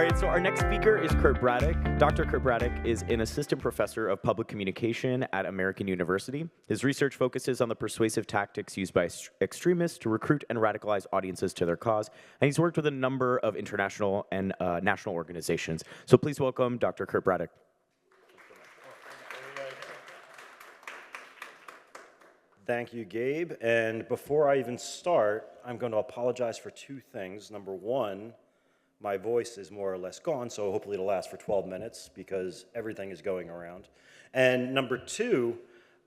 right, so our next speaker is Kurt Braddock. Dr. Kurt Braddock is an assistant professor of public communication at American University. His research focuses on the persuasive tactics used by extremists to recruit and radicalize audiences to their cause, and he's worked with a number of international and national organizations. So please welcome Dr. Kurt Braddock. Thank you, Gabe. And before I even start, I'm going to apologize for two things. Number one, my voice is more or less gone, so hopefully it'll last for 12 minutes because everything is going around. And number two,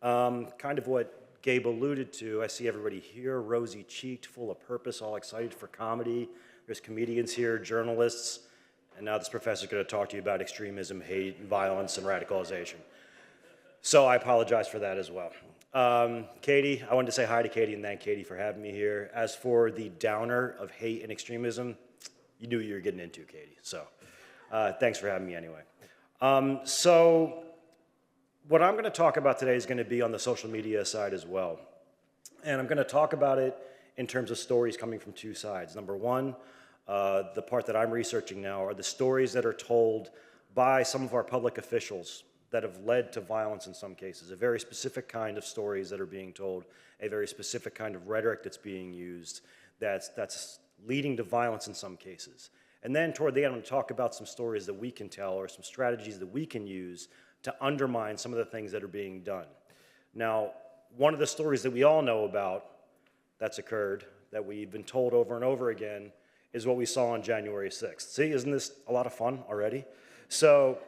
kind of what Gabe alluded to, I see everybody here, rosy-cheeked, full of purpose, all excited for comedy. There's comedians here, journalists, and now this professor's going to talk to you about extremism, hate, violence, and radicalization. So I apologize for that as well. Katie, I wanted to say hi to Katie and thank Katie for having me here. As for the downer of hate and extremism, you knew what you were getting into, Katie. So thanks for having me anyway. So what I'm going to talk about today is going to be on the social media side as well. And I'm going to talk about it in terms of stories coming from two sides. Number one, the part that I'm researching now are the stories that are told by some of our public officials that have led to violence in some cases, a very specific kind of stories that are being told, a very specific kind of rhetoric that's being used that's leading to violence in some cases. And then toward the end, I'm going to talk about some stories that we can tell or some strategies that we can use to undermine some of the things that are being done. Now, one of the stories that we all know about that's occurred, that we've been told over and over again, is what we saw on January 6th. See, isn't this a lot of fun already? So,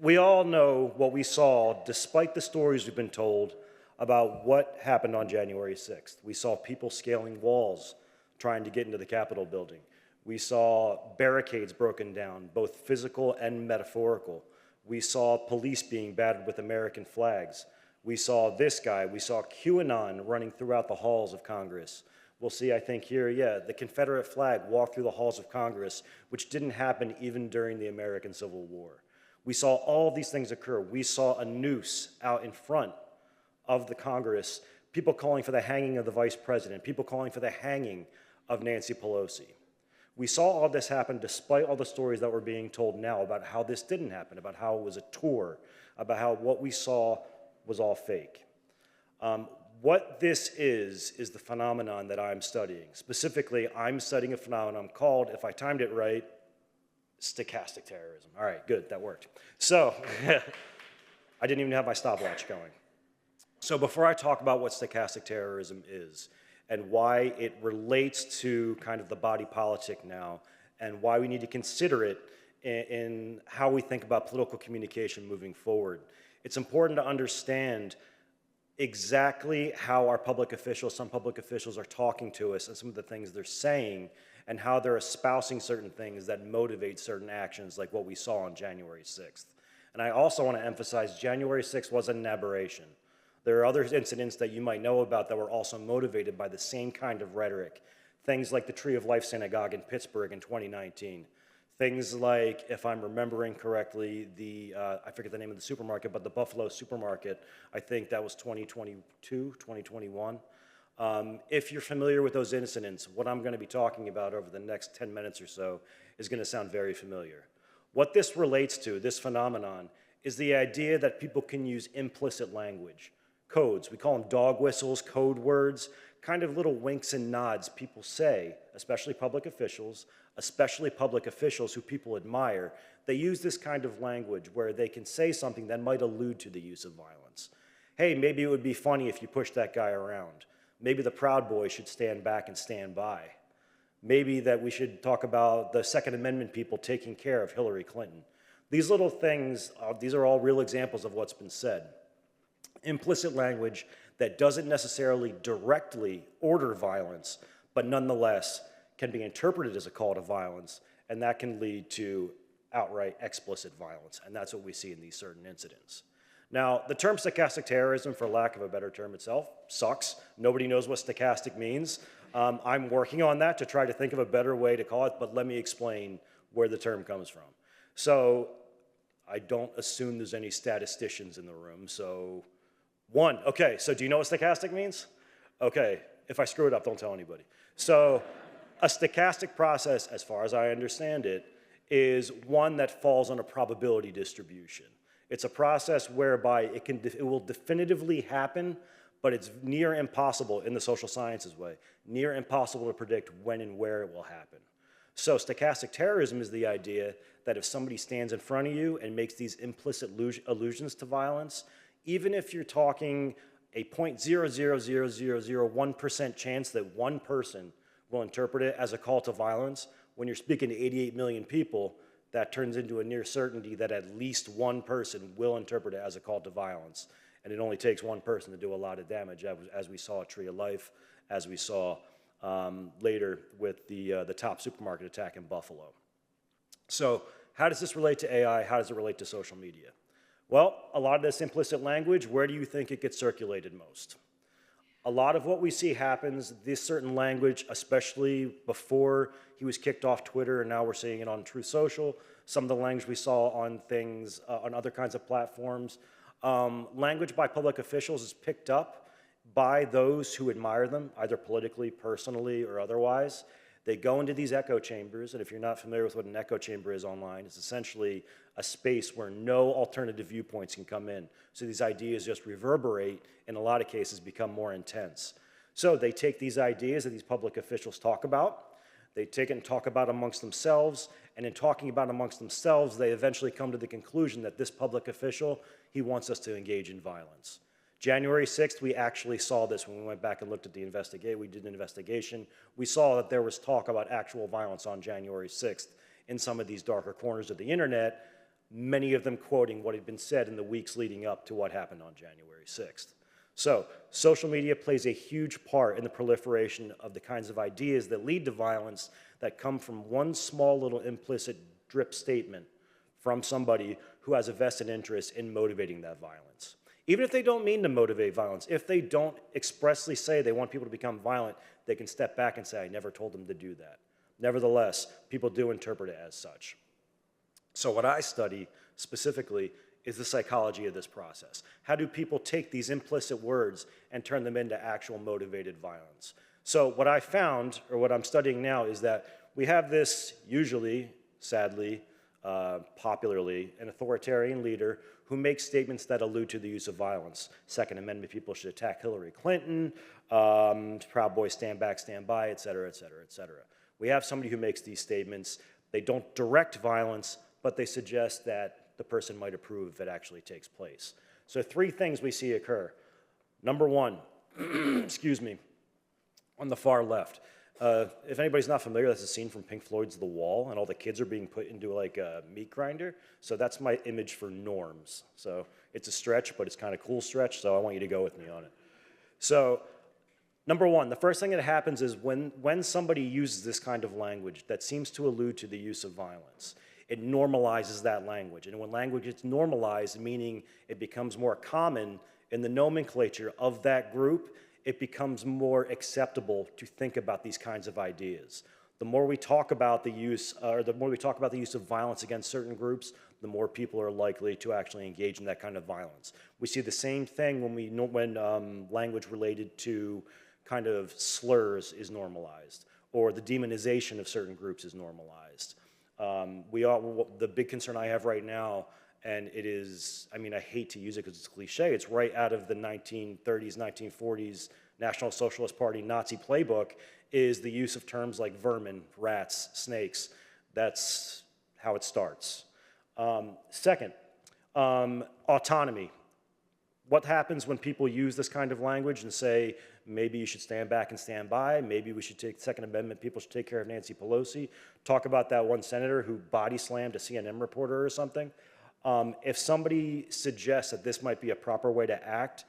we all know what we saw, despite the stories we've been told about what happened on January 6th. We saw people scaling walls, trying to get into the Capitol building. We saw barricades broken down, both physical and metaphorical. We saw police being battered with American flags. We saw this guy. We saw QAnon running throughout the halls of Congress. We'll see, I think here, the Confederate flag walk through the halls of Congress, which didn't happen even during the American Civil War. We saw all of these things occur. We saw a noose out in front of the Congress, people calling for the hanging of the vice president, people calling for the hanging of Nancy Pelosi. We saw all this happen despite all the stories that were being told now about how this didn't happen, about how it was a tour, about how what we saw was all fake. What this is the phenomenon that I'm studying. Specifically, I'm studying a phenomenon called, if I timed it right, stochastic terrorism. All right, good, that worked. So, I didn't even have my stopwatch going. So before I talk about what stochastic terrorism is and why it relates to kind of the body politic now and why we need to consider it in how we think about political communication moving forward, it's important to understand exactly how our public officials, some public officials are talking to us and some of the things they're saying and how they're espousing certain things that motivate certain actions like what we saw on January 6th. And I also want to emphasize January 6th wasn't an aberration. There are other incidents that you might know about that were also motivated by the same kind of rhetoric. Things like the Tree of Life Synagogue in Pittsburgh in 2019. Things like, if I'm remembering correctly, I forget the name of the supermarket, but the Buffalo supermarket, I think that was 2022, 2021. If you're familiar with those incidents, what I'm going to be talking about over the next 10 minutes or so is going to sound very familiar. What this relates to, this phenomenon, is the idea that people can use implicit language, codes. We call them dog whistles, code words, kind of little winks and nods people say, especially public officials who people admire. They use this kind of language where they can say something that might allude to the use of violence. Hey, maybe it would be funny if you pushed that guy around. Maybe the Proud Boys should stand back and stand by. Maybe that we should talk about the Second Amendment people taking care of Hillary Clinton. These little things, these are all real examples of what's been said. Implicit language that doesn't necessarily directly order violence, but nonetheless can be interpreted as a call to violence, and that can lead to outright explicit violence, and that's what we see in these certain incidents. Now, the term stochastic terrorism, for lack of a better term itself, sucks. Nobody knows what stochastic means. I'm working on that to try to think of a better way to call it, but let me explain where the term comes from. So, I don't assume there's any statisticians in the room, so okay, so do you know what stochastic means? Okay, if I screw it up, don't tell anybody. So, A stochastic process, as far as I understand it, is one that falls on a probability distribution. It's a process whereby it will definitively happen, but it's near impossible in the social sciences way, near impossible to predict when and where it will happen. So stochastic terrorism is the idea that if somebody stands in front of you and makes these implicit allusions to violence, even if you're talking a 0.00001% chance that one person will interpret it as a call to violence, when you're speaking to 88 million people, that turns into a near certainty that at least one person will interpret it as a call to violence. And it only takes one person to do a lot of damage, as we saw at Tree of Life, as we saw later with the top supermarket attack in Buffalo. So how does this relate to AI? How does it relate to social media? Well, a lot of this implicit language, where do you think it gets circulated most? A lot of what we see happens, this certain language, especially before he was kicked off Twitter, and now we're seeing it on Truth Social, some of the language we saw on things, on other kinds of platforms. Language by public officials is picked up by those who admire them, either politically, personally, or otherwise. They go into these echo chambers, and if you're not familiar with what an echo chamber is online, it's essentially a space where no alternative viewpoints can come in. So these ideas just reverberate, in a lot of cases become more intense. So they take these ideas that these public officials talk about, they take it and talk about amongst themselves, and in talking about amongst themselves, they eventually come to the conclusion that this public official, he wants us to engage in violence. January 6th, we actually saw this when we went back and looked at the investigation. We did an investigation. We saw that there was talk about actual violence on January 6th in some of these darker corners of the internet, many of them quoting what had been said in the weeks leading up to what happened on January 6th. So social media plays a huge part in the proliferation of the kinds of ideas that lead to violence that come from one small little implicit drip statement from somebody who has a vested interest in motivating that violence. Even if they don't mean to motivate violence, if they don't expressly say they want people to become violent, they can step back and say, I never told them to do that. Nevertheless, people do interpret it as such. So what I study specifically is the psychology of this process. How do people take these implicit words and turn them into actual motivated violence? So what I found, or what I'm studying now, is that we have this usually, sadly, popularly, an authoritarian leader who makes statements that allude to the use of violence. Second Amendment people should attack Hillary Clinton, Proud Boys stand back, stand by, et cetera, et cetera, et cetera. We have somebody who makes these statements. They don't direct violence, but they suggest that the person might approve if it actually takes place. So three things we see occur. Number one, excuse me, on the far left. If anybody's not familiar, that's a scene from Pink Floyd's The Wall, and all the kids are being put into like a meat grinder. So that's my image for norms. So it's a stretch, but it's kind of cool stretch, so I want you to go with me on it. So number one, the first thing that happens is when somebody uses this kind of language that seems to allude to the use of violence, it normalizes that language. And when language is normalized, meaning it becomes more common in the nomenclature of that group, it becomes more acceptable to think about these kinds of ideas. The more we talk about the use, of violence against certain groups, the more people are likely to actually engage in that kind of violence. We see the same thing when language related to kind of slurs is normalized, or the demonization of certain groups is normalized. The big concern I have right now, and it is, I mean, I hate to use it because it's cliche, it's right out of the 1930s, 1940s National Socialist Party Nazi playbook, is the use of terms like vermin, rats, snakes. That's how it starts. Second, autonomy. What happens when people use this kind of language and say, maybe you should stand back and stand by, maybe we should take the Second Amendment, people should take care of Nancy Pelosi, talk about that one senator who body slammed a CNN reporter or something. If somebody suggests that this might be a proper way to act,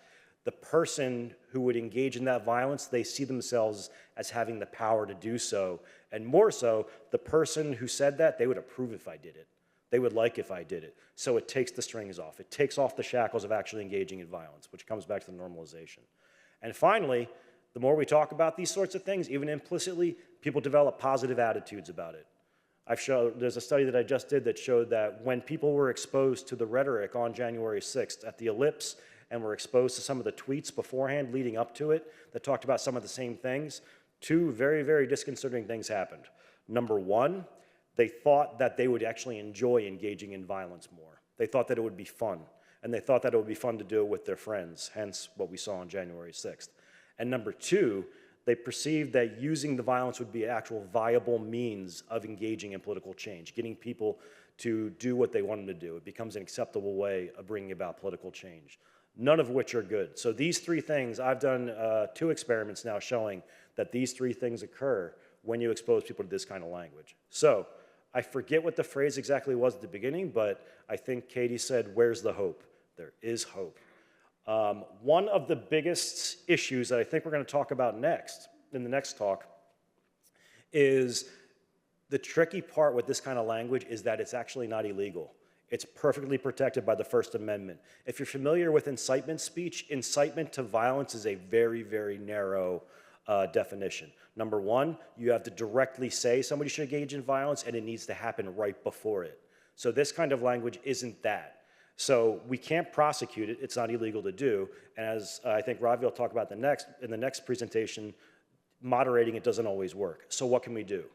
the person who would engage in that violence, they see themselves as having the power to do so. And more so, the person who said that, they would approve if I did it. They would like if I did it. So it takes the strings off. It takes off the shackles of actually engaging in violence, which comes back to the normalization. And finally, the more we talk about these sorts of things, even implicitly, people develop positive attitudes about it. There's a study that I just did that showed that when people were exposed to the rhetoric on January 6th at the Ellipse and were exposed to some of the tweets beforehand leading up to it that talked about some of the same things, two very, very disconcerting things happened. Number one, they thought that they would actually enjoy engaging in violence more. They thought that it would be fun, and they thought that it would be fun to do it with their friends, hence what we saw on January 6th. And number two, they perceived that using the violence would be an actual viable means of engaging in political change, getting people to do what they want them to do. It becomes an acceptable way of bringing about political change, none of which are good. So these three things, I've done 2 experiments now showing that these 3 things occur when you expose people to this kind of language. So I forget what the phrase exactly was at the beginning, but I think Katie said, "Where's the hope?" There is hope. One of the biggest issues that I think we're going to talk about next, in the next talk, is the tricky part with this kind of language is that it's actually not illegal. It's perfectly protected by the First Amendment. If you're familiar with incitement speech, incitement to violence is a very, very narrow definition. Number one, you have to directly say somebody should engage in violence, and it needs to happen right before it. So this kind of language isn't that. So we can't prosecute it. It's not illegal to do. And as I think Ravi will talk about in the next presentation, moderating it doesn't always work. So what can we do?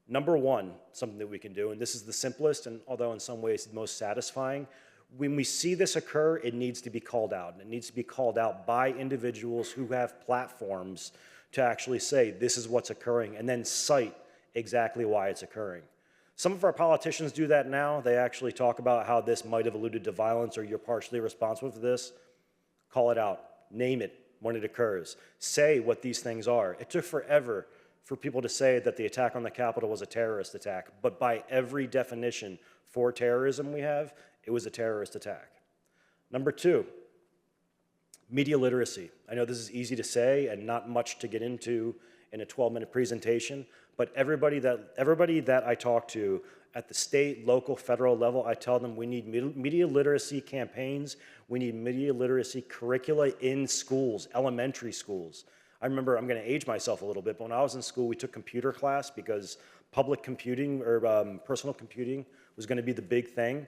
Number one, something that we can do, and this is the simplest, and although in some ways the most satisfying, when we see this occur, it needs to be called out. And it needs to be called out by individuals who have platforms to actually say, this is what's occurring, and then cite exactly why it's occurring. Some of our politicians do that now. They actually talk about how this might have alluded to violence or you're partially responsible for this. Call it out. Name it when it occurs. Say what these things are. It took forever for people to say that the attack on the Capitol was a terrorist attack, but by every definition for terrorism we have, it was a terrorist attack. Number two, media literacy. I know this is easy to say and not much to get into in a 12-minute presentation, but everybody that I talk to at the state, local, federal level, I tell them we need media literacy campaigns, we need media literacy curricula in schools, elementary schools. I remember, I'm going to age myself a little bit, but when I was in school, we took computer class because public computing or personal computing was going to be the big thing.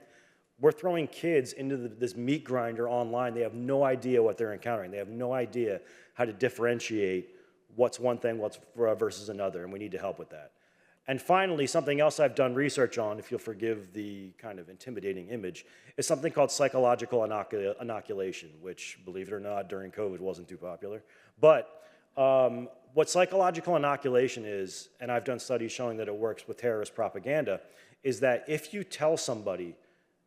We're throwing kids into this meat grinder online. They have no idea what they're encountering. They have no idea how to differentiate what's one thing, what's versus another, and we need to help with that. And finally, something else I've done research on, if you'll forgive the kind of intimidating image, is something called psychological inoculation, which, believe it or not, during COVID wasn't too popular. But what psychological inoculation is, and I've done studies showing that it works with terrorist propaganda, is that if you tell somebody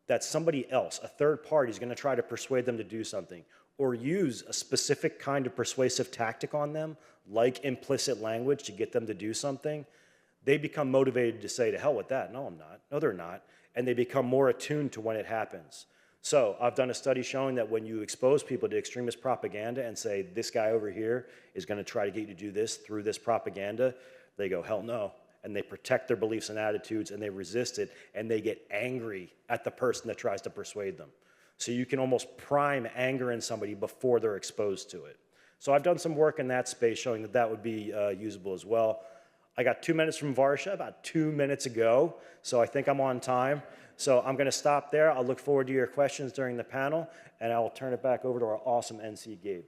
that somebody else, a third party, is going to try to persuade them to do something, or use a specific kind of persuasive tactic on them, like implicit language to get them to do something, they become motivated to say, to hell with that. No, I'm not. No, they're not. And they become more attuned to when it happens. So I've done a study showing that when you expose people to extremist propaganda and say, this guy over here is going to try to get you to do this through this propaganda, they go, hell no. And they protect their beliefs and attitudes, and they resist it, and they get angry at the person that tries to persuade them. So you can almost prime anger in somebody before they're exposed to it. So I've done some work in that space showing that that would be usable as well. I got 2 minutes from Varsha about 2 minutes ago, so I think I'm on time. So I'm going to stop there. I'll look forward to your questions during the panel, and I'll turn it back over to our awesome NC, Gabe.